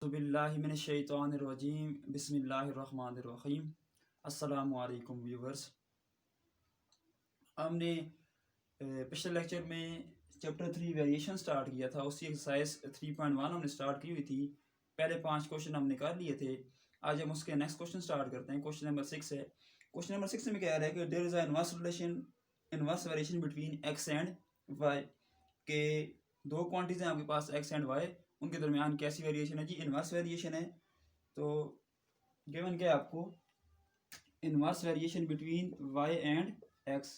औज़ुबिल्लाहि मिनश्शैतानिर्रजीम बिस्मिल्लाहिर्रहमानिर्रहीम। अस्सलामु अलैकुम व्यूवर्स। हमने पिछले लेक्चर में चैप्टर 3 वेरिएशन स्टार्ट किया था। उसी एक्सरसाइज 3.1 हमने स्टार्ट की हुई थी। पहले 5 क्वेश्चन हमने कर लिए थे। आज हम उसके नेक्स्ट क्वेश्चन स्टार्ट करते हैं। क्वेश्चन नंबर 6 है। क्वेश्चन नंबर 6 में कह रहा है कि there is a inverse variation between X and Y, के दो क्वांटिटीज हैं आपके पास एक्स एंड वाई, उनके दरमियान कैसी वेरिएशन है जी? इनवर्स वेरिएशन है। तो गिवन क्या है आपको? Inverse variation between Y and X,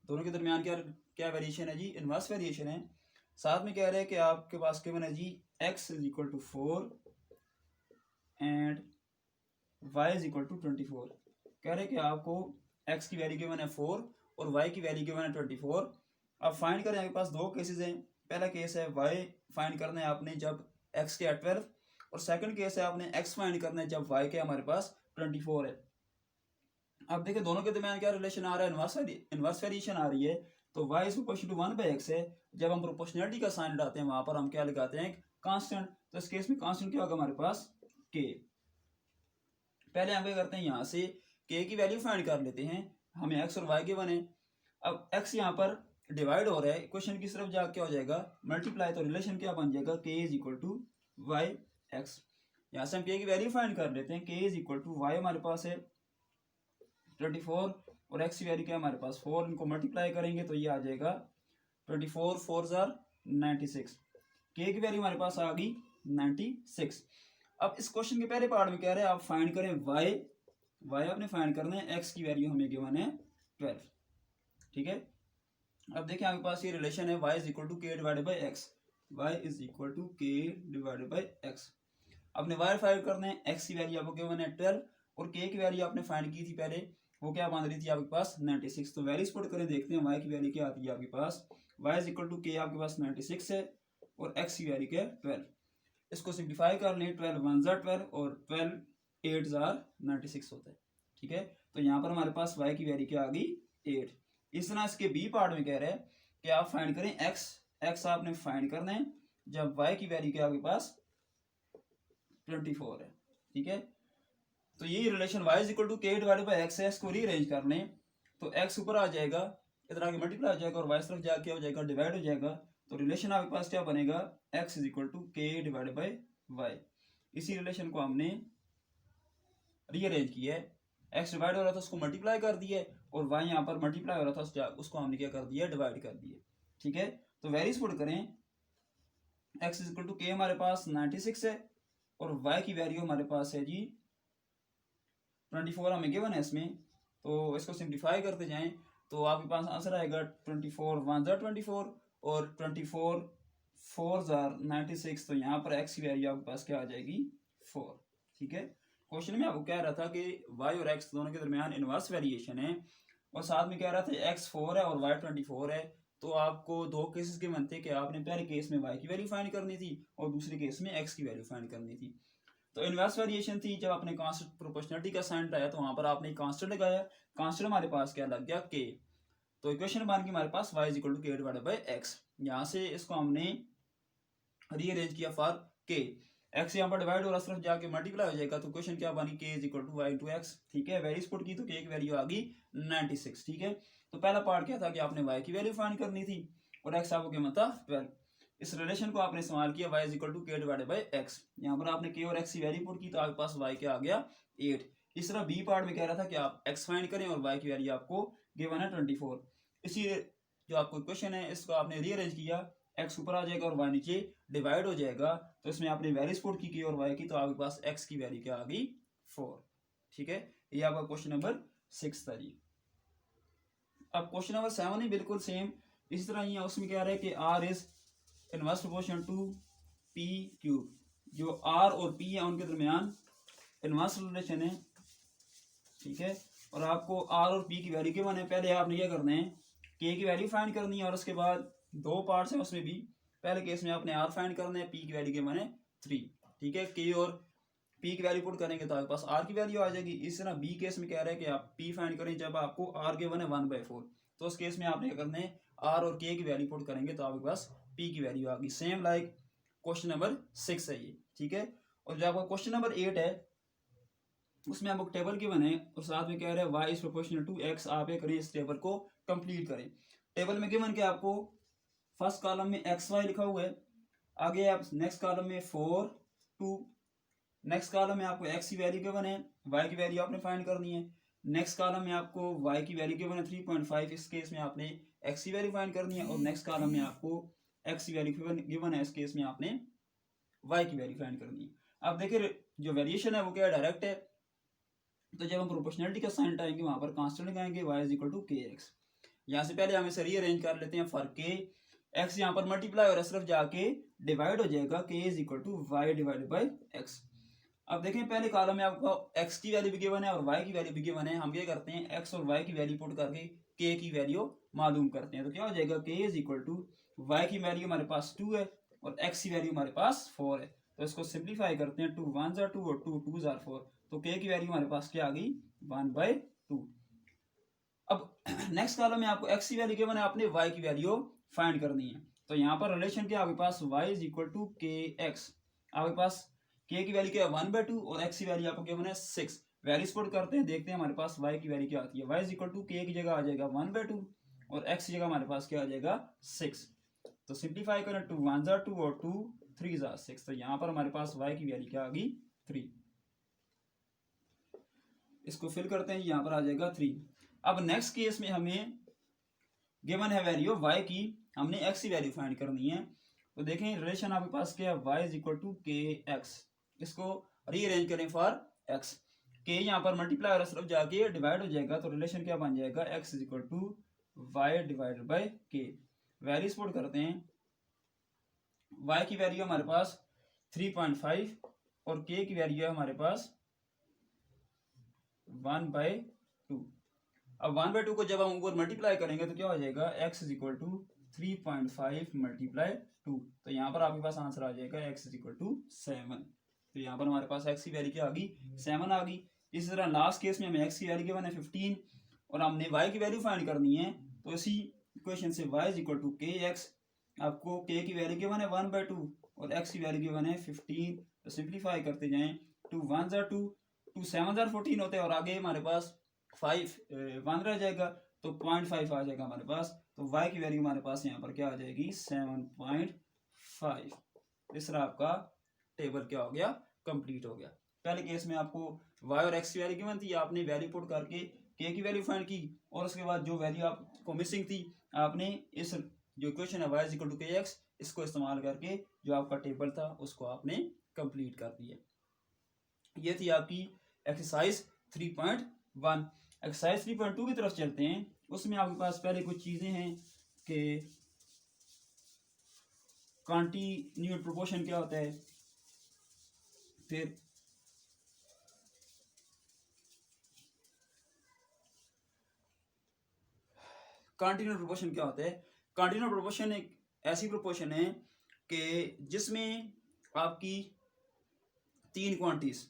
दोनों के दरमियान क्या क्या वेरिएशन है जी? इनवर्स वेरिएशन है। साथ में कह रहे हैं कि आपके पास गिवन है जी x is equal to 4 and y is equal to 24। कह रहे हैं कि आपको x की वैल्यू गिवन है 4 और y की वैल्यू गिवन है 24। अब फाइंड करें, आपके पास दो केसेस हैं। पहला केस है y फाइंड करना है आपने जब x के 12, और सेकंड केस है आपने x फाइंड करना है जब y के हमारे पास 24 है। अब देखिए दोनों के दरमियान क्या रिलेशन आ रहा है? इनवर्स वेरिएशन आ रही है। तो y is equal to 1/x है। जब हम प्रोपोर्शनलिटी का साइन लगाते हैं वहां पर हम क्या लगाते हैं? कांस्टेंट। तो इस केस में कांस्टेंट क्या होगा हमारे पास? k। पहले हम क्या करते हैं, यहाँ से k की वैल्यू फाइंड कर लेते हैं। हमें x और y के बने। अब x यहाँ पर डिवाइड हो रहा है, इक्वेशन की तरफ जाकर क्या हो जाएगा? मल्टीप्लाई। तो रिलेशन क्या बन जाएगा? k is equal to Y X. यहाँ से हम k की वैल्यू फाइंड कर लेते हैं। k is equal to Y हमारे पास है 24 और x की वैल्यू क्या है हमारे पास? 4। इनको मल्टीप्लाई करेंगे तो ये आ जाएगा 24 4 जार 96। k की वैल्यू हमारे पास आ गई 96। अब इस क्वेश्चन के पहले पार्ट में कह रहे हैं आप फाइंड करें y आपने फाइंड करना है, x की वैल्यू हमें गिवन है 12। ठीक है। अब देखिए आपके पास ये रिलेशन है y is equal to K divided by X. y is equal to K divided by X. आपने y फाइंड करना है, x की वैल्यू आपको गिवन है 12 और k की वैल्यू आपने फाइंड की थी पहले, वो क्या बन रही थी आपके पास? 96। तो वैल्यूज पुट करें, देखते हैं y की वैल्यू क्या आती है आपके पास। y इज इक्वल टू के आपके पास 96 है और x की वैल्यू क्या है? 12। इसको सिंप्लीफाई कर लें, 12 1 जार 12 और 12 8 जार 96 होता है। ठीक है। तो यहाँ पर हमारे पास y की वैल्यू क्या आ गई? 8। इस तरह इसके बी पार्ट में कह रहे हैं कि आप फाइंड करें x आपने फाइंड करना है जब y की वैल्यू क्या आपके पास 24 है। ठीक है। तो यही relation y is equal to K divided by X है। इसको रीअरेंज कर लें तो x ऊपर आ जाएगा, इधर आगे मल्टीप्लाई हो जाएगा और y तरफ जाके क्या हो जाएगा? डिवाइड हो जाएगा। तो रिलेशन आपके पास क्या बनेगा? x is equal to K divided by Y. इसी रिलेशन को हमने रीअरेंज किया है। x डिवाइड हो रहा था उसको मल्टीप्लाई कर दिया और y यहाँ पर मल्टीप्लाई हो रहा था उसको हमने क्या कर दिया? डिवाइड कर दिया। ठीक है। तो वैल्यूज पुट करें, x इज इक्वल टू के हमारे पास 96 है और y की वैल्यू हमारे पास है जी 24 हमें गिवन है इसमें। तो इसको सिंप्लीफाई करते जाएं तो आपके पास आंसर आएगा 24 1 जार 24 और 24 4 जार 96। तो यहाँ पर x की वैल्यू आपके पास क्या आ जाएगी? 4। ठीक है। क्वेश्चन में आपको कह रहा था कि y और x दोनों के दरमियान इनवर्स वेरिएशन है और साथ में कह रहा था x 4 है और y 24 है। तो आपको दो केसेस के बनते कि आपने पहले केस में y की वैल्यू फाइंड करनी थी और दूसरे केस में x की वैल्यू फाइंड करनी थी। तो इनवर्स वेरिएशन थी, जब आपने कांस्टेंट प्रोपोर्शनलिटी का साइन लगाया तो वहां पर आपने कांस्टेंट लगाया। कांस्टेंट हमारे पास क्या लग गया? k। तो इक्वेशन बन गई हमारे पास y is equal to K divided by x. यहाँ से इसको हमने रीअरेंज किया फॉर k। x यहाँ पर डिवाइड हो रहा, सिर्फ जाके मल्टीप्लाई हो जाएगा। तो क्वेश्चन क्या बनी? k is equal to Y into X. ठीक है। वैल्यूज पुट की तो k की वैल्यू आ गई 96। ठीक है। तो पहला पार्ट क्या था कि आपने y की वैल्यू फाइंड करनी थी और x आपको क्या था? 12। इस रिलेशन को आपने इस्तेमाल किया y is equal to K divided by x. यहाँ पर आपने k और x की वैल्यू पुट की तो आपके पास y क्या आ गया? 8। इस तरह बी पार्ट में कह रहा था कि आप x फाइंड करें और y की वैल्यू आपको गिवन है 24। इसी जो आपको क्वेश्चन है इसको आपने रीअरेंज किया, x ऊपर आ जाएगा और y नीचे डिवाइड हो जाएगा। तो इसमें आपने वैल्यूज पुट की और y की, तो आपके पास x की वैल्यू क्या आ गई? 4। ठीक है। ये आपका क्वेश्चन नंबर 6 था जी। अब क्वेश्चन नंबर 7 है बिल्कुल सेम इसी तरह ही है। उसमें क्या रहा है कि r is inverse proportion to p cube. जो r और p है उनके दरमियान इनवर्स रिलेशन है। ठीक है। और आपको r और p की वैल्यू गिवन है। पहले आपने क्या करना है? k की वैल्यू फाइंड करनी है और उसके बाद दो पार्ट्स हैं उसमें भी। पहले केस में आपने r फाइंड करना है, p की वैल्यू गिवन है 3। ठीक है। k और p की वैल्यू पुट करेंगे तो आपके पास r की वैल्यू आ जाएगी। इस तरह b केस में कह रहा है कि आप p फाइंड करें जब आपको r गिवन है 1/4। तो उस केस में आपने क्या करना है? r और k की वैल्यू पुट करेंगे तो आपके पास p की वैल्यू आ गई। सेम लाइक क्वेश्चन नंबर 6 है ये, ठीक है। और जो आपका क्वेश्चन नंबर 8 है उसमें आपको टेबल गिवन है और साथ में कह रहे हैं y is proportional to x। आप ये करें, इस टेबल को कंप्लीट करें। टेबल में गिवन क्या आपको फर्स्ट कॉलम में एक्स वाई लिखा हुआ है, आगे आप नेक्स्ट कॉलम में 4 2, नेक्स्ट कॉलम में आपको एक्स की वैल्यू गिवन है, वाई की वैल्यू आपने फाइंड करनी है। नेक्स्ट कॉलम में आपको वाई की वैल्यू गिवन है 3.5, इस केस में आपने एक्स की वैल्यू फाइंड करनी है। और नेक्स्ट कॉलम में आपको एक्स की वैल्यू गिवन है, इस केस में आपने वाई की वैल्यू फाइंड करनी है। अब देखिए जो वेरिएशन है वो क्या डायरेक्ट है, तो जब हम प्रोपोर्शनलिटी का साइन लगाएंगे वहां पर कांस्टेंट लगाएंगे y इज इक्वल टू के एक्स। यहाँ से पहले हम इसे रीअरेंज कर लेते हैं फॉर के एक्स, यहाँ पर मल्टीप्लाई और सिर्फ जाके डिवाइड हो जाएगा k is equal to Y divided by X. अब देखें पहले कॉलम में आपको x की वैल्यू भी गिवन है और y की वैल्यू भी गिवन है। हम ये करते हैं x और y की वैल्यू पुट करके k की वैल्यू मालूम करते हैं। तो क्या हो जाएगा k is equal to y की वैल्यू हमारे पास 2 है और x की वैल्यू हमारे पास 4 है। तो इसको सिंप्लीफाई करते हैं, 2 1 2 और 2 2 4। तो k की वैल्यू हमारे पास क्या आ गई 1/2। अब नेक्स्ट कॉलम में आपको x की वैल्यू गिवन है, आपने y की वैल्यू फाइंड करनी है। तो यहाँ पर रिलेशन क्या आपके पास y इज इक्वल टू के एक्स। आपके पास k की वैल्यू क्या है 1/2 और x की वैल्यू आपको गिवन है 6। वैल्यूज पुट करते हैं, देखते हैं हमारे पास y की वैल्यू क्या आती है। y is equal to k की जगह आ जाएगा 1/2 और x की जगह हमारे पास क्या आ जाएगा 6। तो सिंप्लीफाई करें, 2 1 2 और 2 3 6। तो यहाँ पर हमारे पास y की वैल्यू क्या आ गई 3। इसको फिल करते हैं, यहाँ पर आ जाएगा 3। अब नेक्स्ट केस में हमें गिवन है वैल्यू y की, हमने x की वैल्यू फाइंड करनी है। तो देखें रिलेशन आपके पास क्या है y इज इक्वल टू के एक्स। इसको रीअरेंज करें फॉर x, k यहाँ पर मल्टीप्लाई और सिर्फ जाके डिवाइड हो जाएगा। तो रिलेशन क्या बन जाएगा x is equal to Y divided by K. Values put करते हैं, y की वैल्यू हमारे पास 3.5 और k की वैल्यू है हमारे पास 1/2। अब 1/2 को जब हम ऊपर मल्टीप्लाई करेंगे तो क्या हो जाएगा x is equal to 3.5 multiply 2। तो यहाँ पर आपके पास आंसर आ जाएगा x इज इक्वल टू 7। तो यहाँ पर हमारे पास x की वैल्यू क्या आ गई 7 आ गई। इसी तरह लास्ट केस में हमें x की वैल्यू गिवन है 15 और हमने y की वैल्यू फाइंड करनी है। तो इसी इक्वेशन से y इज इक्वल टू के एक्स, आपको k की वैल्यू गिवन है 1/2 और x की वैल्यू गिवन है 15। तो सिंप्लीफाई करते जाएं, 2 1 2 2 7 14 होते हैं और आगे हमारे पास 5 1 रह जाएगा तो 0.5 आ जाएगा हमारे पास। तो y की वैल्यू हमारे पास यहाँ पर क्या आ जाएगी 7.5। इस तरह आपका टेबल क्या हो गया कंप्लीट हो गया। पहले केस में आपको y और x की वैल्यू गिवन थी, आपने वैल्यू पुट करके k की वैल्यू फाइंड की और उसके बाद जो वैल्यू आपको मिसिंग थी आपने इस जो इक्वेशन है y इज इक्वल टू के एक्स, इसको इस्तेमाल करके जो आपका टेबल था उसको आपने कंप्लीट कर दिया। ये थी आपकी एक्सरसाइज 3.1। एक्सरसाइज 3.2 की तरफ चलते हैं। उसमें आपके पास पहले कुछ चीजें हैं कि कॉन्टिन्यूड प्रोपोर्शन क्या होता है, फिर कॉन्टिन्यूड प्रोपोर्शन क्या होता है। कॉन्टिन्यूड प्रोपोर्शन एक ऐसी प्रोपोर्शन है कि जिसमें आपकी 3 क्वांटिटीज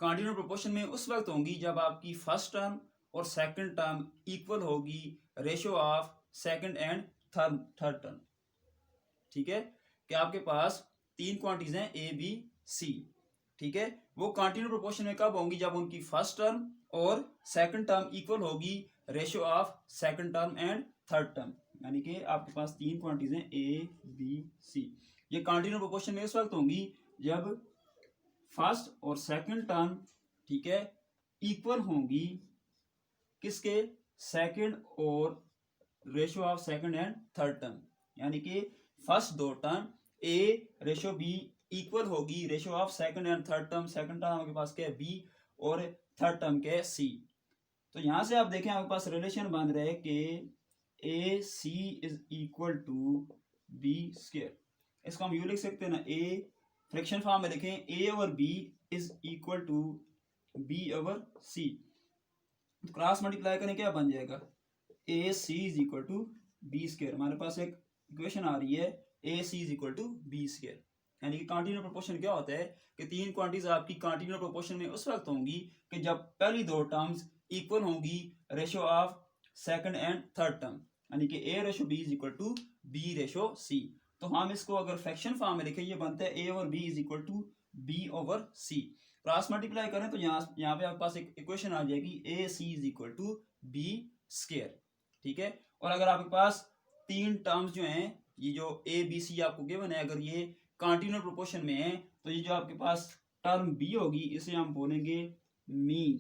कॉन्टिन्यूड प्रोपोर्शन में उस वक्त होंगी जब आपकी फर्स्ट टर्म और सेकंड टर्म इक्वल होगी ratio of second and third term. ठीक है, कि आपके पास 3 क्वांटिटीज हैं ए बी सी, ठीक है। वो कॉन्टिन्यूड प्रोपोर्शन में कब होंगी जब उनकी फर्स्ट टर्म और सेकंड टर्म इक्वल होगी ratio of second term and third term. यानी कि आपके पास 3 क्वांटिटीज हैं ए बी सी। ये कॉन्टिन्यूड प्रोपोर्शन में उस वक्त होंगी जब फर्स्ट और सेकंड टर्म, ठीक है, इक्वल होंगी किसके सेकंड और ratio of second and third term. यानी कि फर्स्ट दो term A ratio B equal होगी ratio of second and third term. Second term आपके पास क्या है बी और थर्ड टर्म क्या है सी। तो यहां से आप देखें आपके पास रिलेशन बन रहा है कि A C is equal to B square. इसको हम यू लिख सकते हैं ना, ए फ्रैक्शन फॉर्म में लिखें A over B is equal to B over C. तो क्रॉस मल्टीप्लाई करें क्या बन जाएगा A C is equal to B square. हमारे पास एक इक्वेशन आ रही है A C is equal to B square. यानी कि कॉन्टिन्यूड प्रोपोर्शन क्या होता है कि 3 क्वांटिटीज आपकी कॉन्टिन्यूड प्रोपोर्शन में उस वक्त होंगी कि जब पहली दो टर्म्स इक्वल होंगी ratio of second and third term. यानी कि A ratio B is equal to B ratio C. तो हम इसको अगर फ्रैक्शन फॉर्म में लिखें, ये बनता है A over B is equal to B over C. Cross multiply करें तो यहाँ पे आपके पास एक इक्वेशन आ जाएगी A C is equal to B square. ठीक है, और अगर आपके पास तीन टर्म्स जो हैं, ये जो ए बी सी आपको गिवन है, अगर ये कॉन्टिन्यूअस प्रोपोर्शन में है तो ये जो आपके पास टर्म बी होगी इसे हम बोलेंगे मीन।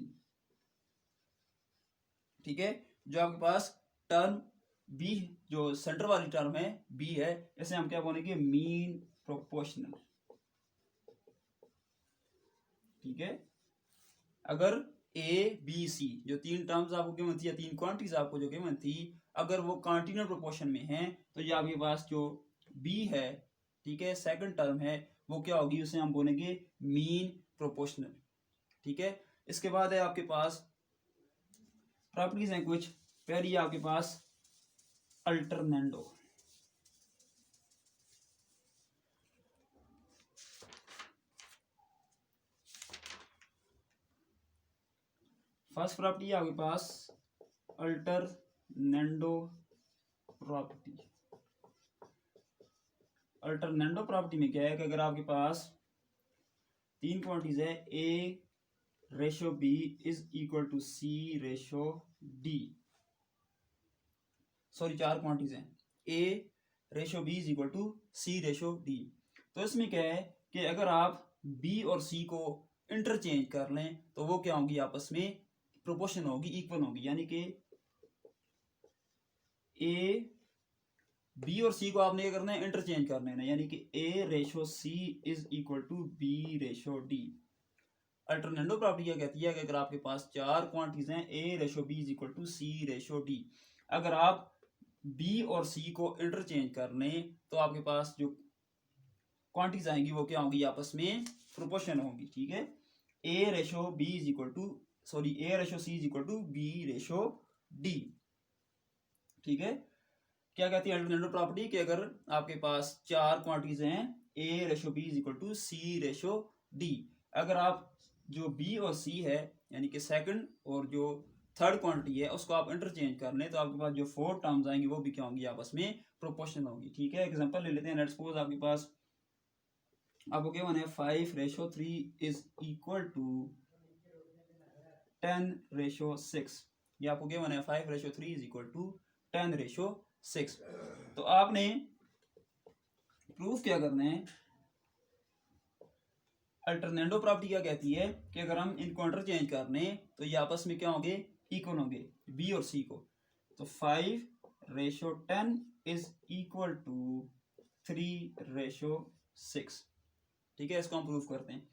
ठीक है, जो आपके पास टर्म बी जो सेंटर वाली टर्म है बी है, इसे हम क्या बोलेंगे, मीन प्रोपोर्शनल। ठीक है, अगर ए बी सी जो तीन टर्म्स आपको गिवन थी या तीन क्वांटिटीज आपको जो गिवन थी, अगर वो कॉन्टिन्यूअस प्रोपोर्शन में है तो ये आपके पास जो बी है, ठीक है, सेकंड टर्म है, वो क्या होगी, उसे हम बोलेंगे मीन प्रोपोर्शनल। ठीक है, इसके बाद है आपके पास प्रॉपर्टीज हैं कुछ। पहली है आपके पास अल्टरनेंडो। फर्स्ट प्रॉपर्टी है आपके पास अल्टरनेंडो प्रॉपर्टी। अल्टरनेंडो प्रॉपर्टी में क्या है कि अगर आपके पास तीन क्वांटिटीज है, A ratio B is equal to C ratio D, sorry चार क्वांटिटीज हैं, A ratio B is equal to C ratio D. तो इसमें क्या है कि अगर आप बी और सी को इंटरचेंज कर लें तो वो क्या होंगी, आपस में प्रोपोर्शन होगी, इक्वल होगी, यानी कि ए बी और सी को आपने क्या करना है, इंटरचेंज कर लेना, यानी कि A ratio C is equal to B ratio D. Alternendo property क्या कहती है कि अगर आपके पास चार क्वांटिटीज हैं, A ratio B is equal to C ratio D, अगर आप बी और सी को इंटरचेंज कर लें तो आपके पास जो क्वांटिटीज आएंगी वो क्या होंगी, आपस में प्रोपोर्शन होंगी। ठीक है, A ratio B is equal to sorry A ratio C is equal to B ratio D. ठीक है, क्या कहती है अल्टरनेटिव प्रॉपर्टी कि अगर आपके पास चार क्वांटिटीज हैं, A ratio B is equal to C ratio D, अगर आप जो बी और सी है यानी कि सेकंड और जो थर्ड क्वांटिटी है उसको आप इंटरचेंज कर लें तो आपके पास जो फोर टर्म्स आएंगी वो भी क्या होंगी, आपस में प्रोपोर्शनल होंगी। ठीक है, एग्जांपल ले लेते हैं। लेट्स सपोज आपके पास आपको क्या है 5 ratio 3 is equal to 10 ratio 6। ये आपको क्या है 5 ratio 3 is equal to 10 ratio 6। तो आपने प्रूफ क्या करना है, अल्टरनेंडो प्रॉपर्टी क्या कहती है कि अगर हम इनको इंटरचेंज कर लें तो ये आपस में क्या होंगे, इक्वल होंगे, बी और सी को। तो 5 ratio 10 is equal to 3 ratio 6। ठीक है, इसको हम प्रूफ करते हैं।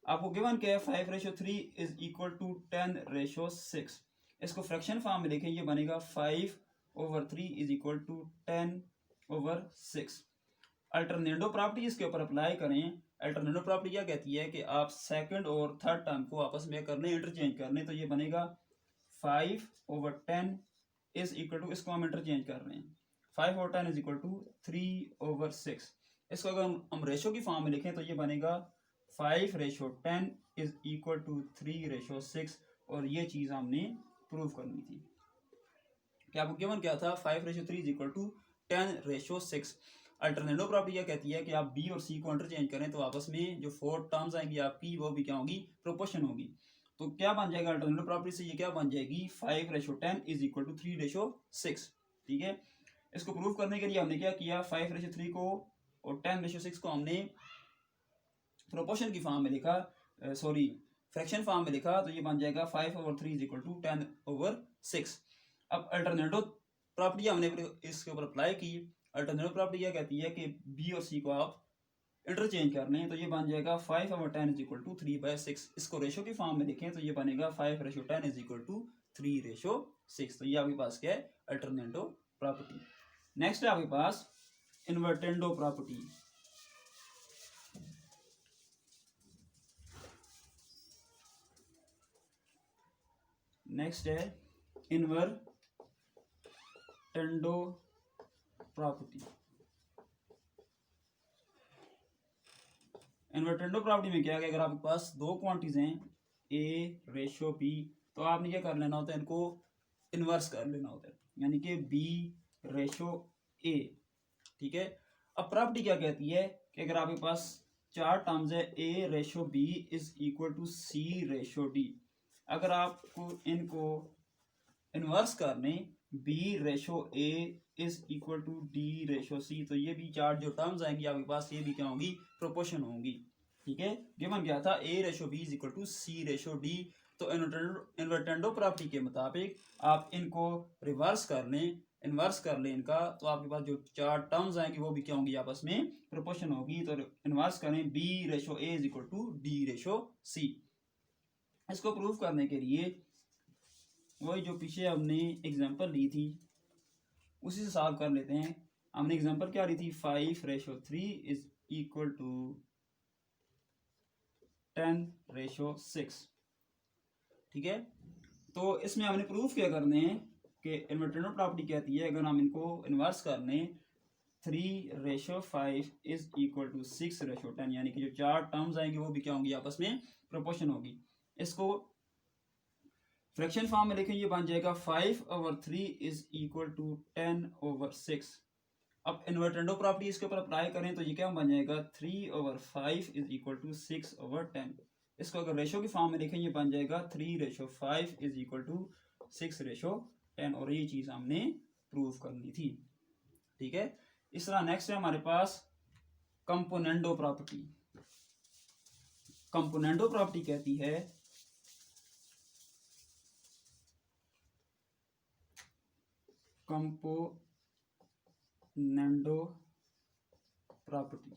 आपको गिवन क्या है, 5 ratio 3 is equal to 10 ratio 6। इसको फ्रैक्शन फॉर्म में लिखें, ये बनेगा 5/3 is equal to 10/6। Alternative property इसके ऊपर अप्लाई करें। अल्टरनेटिव प्रॉपर्टी क्या कहती है कि आप सेकंड और थर्ड टर्म को आपस में करने, इंटरचेंज करने, तो ये बनेगा 5/10 इज इक्वल टू, इसको हम इंटरचेंज कर रहे हैं, 5/10 इज इक्वल टू 3/6। इसको अगर हम रेशो की फॉर्म में लिखें तो ये बनेगा 5/10 इज इक्वल टू 3/6। और ये चीज हमने प्रूव करनी थी। क्या आपको गिवन क्या था, 5/3 is equal to 10/6। Alternative property क्या कहती है कि आप बी और सी को इंटरचेंज करें तो आपस में जो फोर टर्म्स आएंगी आपकी वो भी क्या होगी, प्रोपोर्शन होगी। तो क्या बन जाएगा अल्टरनेटिव प्रॉपर्टी से, ये क्या बन जाएगी, 5/10 इज इक्वल टू 3/6। ठीक है, इसको प्रूव करने के लिए हमने क्या किया, 5/3 को और 10/6 को हमने प्रोपोर्शन की फॉर्म में लिखा, सॉरी फ्रैक्शन फॉर्म में लिखा, तो ये बन जाएगा 5/3 इज इक्वल टू 10/6। अब अल्टरनेटिव प्रॉपर्टी हमने इसके ऊपर अप्लाई की। अल्टरनेटिव प्रॉपर्टी क्या कहती है कि बी और सी को आप इंटरचेंज कर लें तो ये बन जाएगा 5/10 इज इक्वल टू 3/6। इसको रेशो की फॉर्म में लिखें तो ये बनेगा 5/10 इज इक्वल टू 3/6। तो ये आपके पास क्या है, अल्टरनेटिव प्रॉपर्टी। नेक्स्ट है आपके पास इन्वर्टेंडो प्रॉपर्टी। नेक्स्ट है इन्वर्टेंडो प्रॉपर्टी। इन्वर्टेंडो प्रॉपर्टी में क्या है, अगर आपके पास दो क्वांटिटीज हैं, ए रेशो बी, तो आपने क्या कर लेना होता है, इनको इन्वर्स कर लेना होता है, यानी कि बी रेशो ए। ठीक है, अब प्रॉपर्टी क्या कहती है कि अगर आपके पास 4 टर्म्स है a ratio b is equal to c ratio d, अगर आपको इनको इन्वर्स करने b ratio a is equal to d ratio c, तो ये भी 4 जो टर्म्स आएंगी आपके पास ये भी क्या होंगी, प्रोपोर्शन होंगी। ठीक है, गिवन क्या था a ratio b is equal to c ratio d। तो इन्वर्टेंडो प्रॉपर्टी के मुताबिक आप इनको रिवर्स कर लें, इन्वर्स कर लें इनका, तो आपके पास जो 4 टर्म्स आएंगी वो भी क्या होंगी, आपस में प्रोपोर्शन होगी। तो इन्वर्स करें b ratio a is equal to d ratio c। इसको प्रूव करने के लिए वही जो पीछे हमने एग्जांपल ली थी उसी से सॉल्व कर लेते हैं। हमने एग्जांपल क्या ली थी, 5 ratio 3 is equal to 10 ratio 6। ठीक है, तो इसमें हमने प्रूफ क्या करने हैं कि इन्वर्टेंडो प्रॉपर्टी कहती है अगर हम इनको इन्वर्स करने 3 ratio 5 is equal to 6 ratio 10, यानी कि जो 4 टर्म्स आएंगे वो भी क्या होंगी, आपस में प्रोपोर्शन होगी। इसको फ्रैक्शन फॉर्म में लिखें, ये बन जाएगा 5/3 इज इक्वल टू 10/6। अब इन्वर्टेंडो प्रॉपर्टी इसके ऊपर अप्लाई करें तो ये क्या बन जाएगा, 3/5 इज इक्वल टू 6/10। इसको अगर रेशो की फॉर्म में लिखें ये बन जाएगा 3 ratio 5 is equal to 6 ratio 10, और ये चीज़ हमने प्रूव करनी थी। ठीक है, इस तरह नेक्स्ट है हमारे पास कंपोनेंडो प्रॉपर्टी। कंपोनेंडो प्रॉपर्टी कहती है कंपोनेंडो प्रॉपर्टी,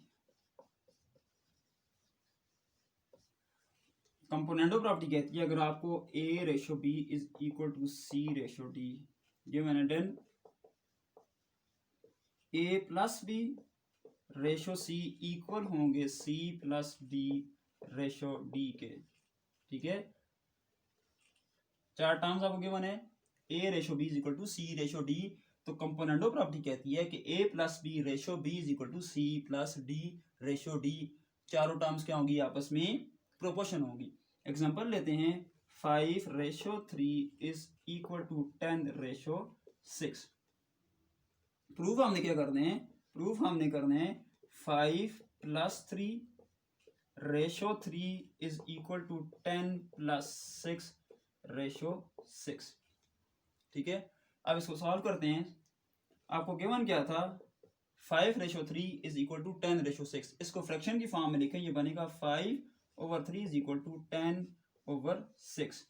कंपोनेंडो प्रॉपर्टी कहती है अगर आपको a ratio b is equal to c ratio d, ये मैंने done, a plus b ratio c equal होंगे c plus d ratio d के। ठीक है, 4 टर्म्स आपको गिवन है, a ratio b is equal to c ratio d। तो componendo property कहती है कि a plus b ratio b is equal to c plus d ratio d, चारों टर्म्स क्या होंगी, आपस में प्रोपोर्शन होगी। एग्जांपल लेते हैं, 5 ratio 3 is equal to 10 ratio 6। Proof हमने क्या करने हैं, प्रूफ हमने करने हैं 5 plus 3 ratio 3 is equal to 10 plus 6 ratio 6। ठीक है, अब इसको सॉल्व करते हैं। आपको गिवन क्या था, 5 ratio 3 is equal to 10 ratio 6। इसको फ्रैक्शन की फॉर्म में लिखें, ये बनेगा 5/3 इज इक्वल टू 10/6।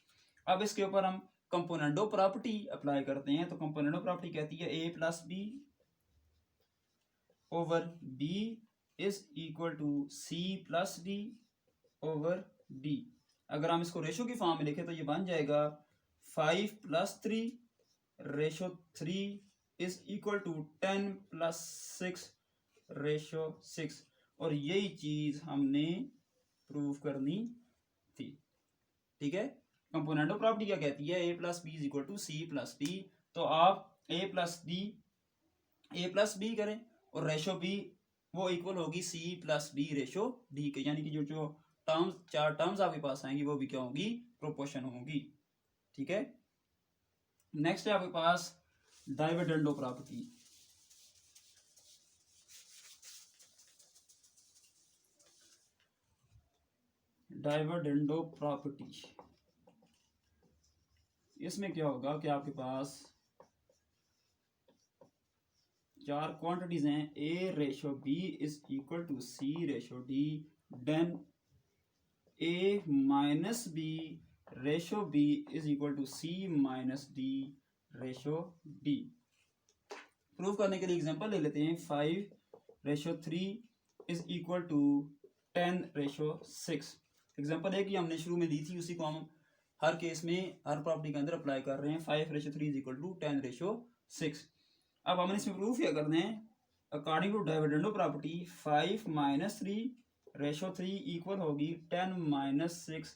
अब इसके ऊपर हम कंपोनेंडो प्रॉपर्टी अप्लाई करते हैं। तो कंपोनेंडो प्रॉपर्टी कहती है a plus b over b is equal to c plus d over d। अगर हम इसको रेशो की फॉर्म में लिखें तो ये बन जाएगा 5 plus 3 ratio 3 is equal to 10 plus 6 ratio 6, और यही चीज हमने प्रूव करनी थी। ठीक है, कंपोनेंडो प्रॉपर्टी क्या कहती है, a plus B is equal to C plus B. तो आप a प्लस बी करें और रेशो b वो इक्वल होगी c plus B ratio d के, यानी कि जो टर्म्स 4 टर्म्स आपके पास आएंगी वो भी क्या होंगी, प्रोपोर्शन होंगी। ठीक है, नेक्स्ट है आपके पास डाइविडेंडो प्रॉपर्टी। डाइविडेंडो प्रॉपर्टी, इसमें क्या होगा कि आपके पास 4 क्वांटिटीज हैं, a ratio b is equal to c ratio d, then a minus b ratio b is equal to c minus d ratio d। Prove करने के लिए एग्जांपल ले लेते हैं, 5 ratio 3 is equal to 10 ratio 6। Example है कि हमने शुरू में दी थी, उसी को हम हर केस में हर प्रॉपर्टी के अंदर अप्लाई कर रहे हैं। 5 ratio 3 is equal to 10 ratio 6। अब हमने इसमें प्रूफ क्या करना है, according to dividendo property 5 minus 3 ratio 3 equal होगी 10 माइनस 6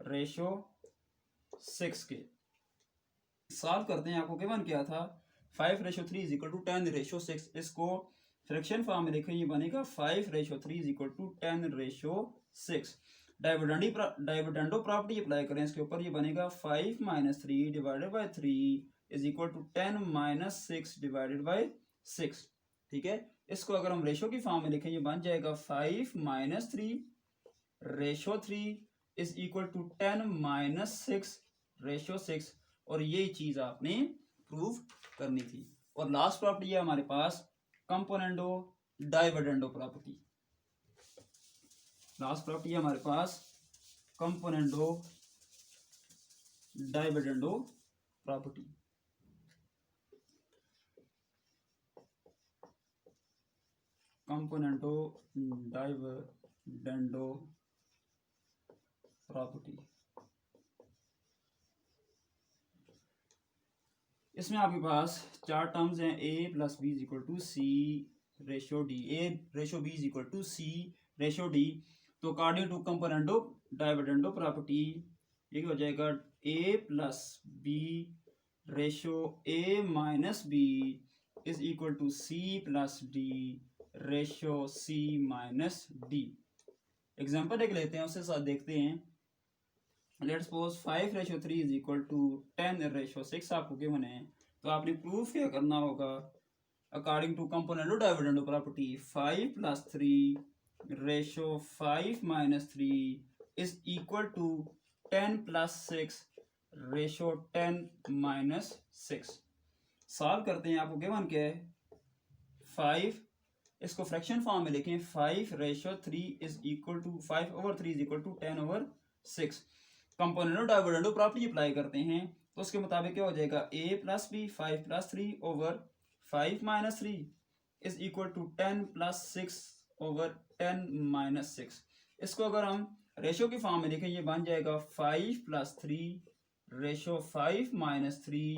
रेशो 6 के। सॉल्व करते हैं, आपको गिवन क्या था, 5 ratio 3 is equal to 10 ratio 6। इसको फ्रैक्शन फॉर्म में लिखें, ये बनेगा 5 ratio 3 is equal to 10 ratio 6। Dividendo property apply करें इसके ऊपर, ये बनेगा 5 minus 3 divided by 3 is equal to 10 minus 6 divided by 6। ठीक है। इसको अगर हम रेशो की फॉर्म में लिखें, ये बन जाएगा 5 - 3 ratio 3 is equal to 10 - 6 ratio 6। और यही चीज आपने प्रूव करनी थी। और लास्ट प्रॉपर्टी है हमारे पास componendo dividendo property. Last property है हमारे पास componendo dividendo property. Componendo dividendo property. इसमें आपके पास चार टर्म्स हैं, a + b = c ratio d, a ratio b = c ratio d। तो according to componendo dividendo property ये क्या हो जाएगा, a + b ratio a - b is equal to c + d ratio c - d। Example एक लेते हैं, उसके साथ देखते हैं। Let's suppose 5/3 is equal to 10/6 आपको गिवन है। तो आपने प्रूफ क्या करना होगा, according to componendo dividendo property 5 + 3 ratio 5 - 3 is equal to 10 + 6 ratio 10 - 6। Solve करते हैं, आपको गिवन क्या है 5, इसको फ्रैक्शन फॉर्म में लिखें 5/3 is equal to 5/3 is equal to 10/6। Componendo dividendo property apply करते हैं तो उसके मुताबिक क्या हो जाएगा, a + b 5 + 3 over 5 - 3 is equal to 10 + 6 over 10 - 6। इसको अगर हम रेशो की फॉर्म में लिखें, ये बन जाएगा 5 + 3 ratio 5 - 3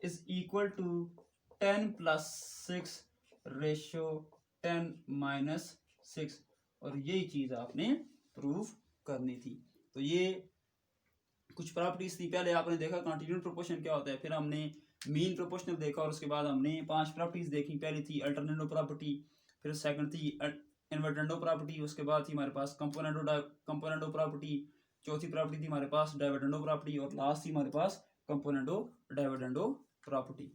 is equal to 10 + 6 ratio 10 - 6। और यही चीज आपने प्रूव करनी थी। तो ये कुछ प्रॉपर्टीज थी। पहले आपने देखा कॉन्टिन्यूड प्रोपोर्शन क्या होता है, फिर हमने मीन प्रोपोर्शनल देखा, और उसके बाद हमने 5 प्रॉपर्टीज देखी। पहली थी अल्टरनेटो प्रॉपर्टी, फिर सेकंड थी इन्वर्टेंडो प्रॉपर्टी, उसके बाद थी हमारे पास कंपोनेंटो प्रॉपर्टी, चौथी प्रॉपर्टी थी हमारे पास डाइविडेंडो प्रॉपर्टी, और लास्ट थी हमारे पास कंपोनेंटो डाइविडेंडो प्रॉपर्टी।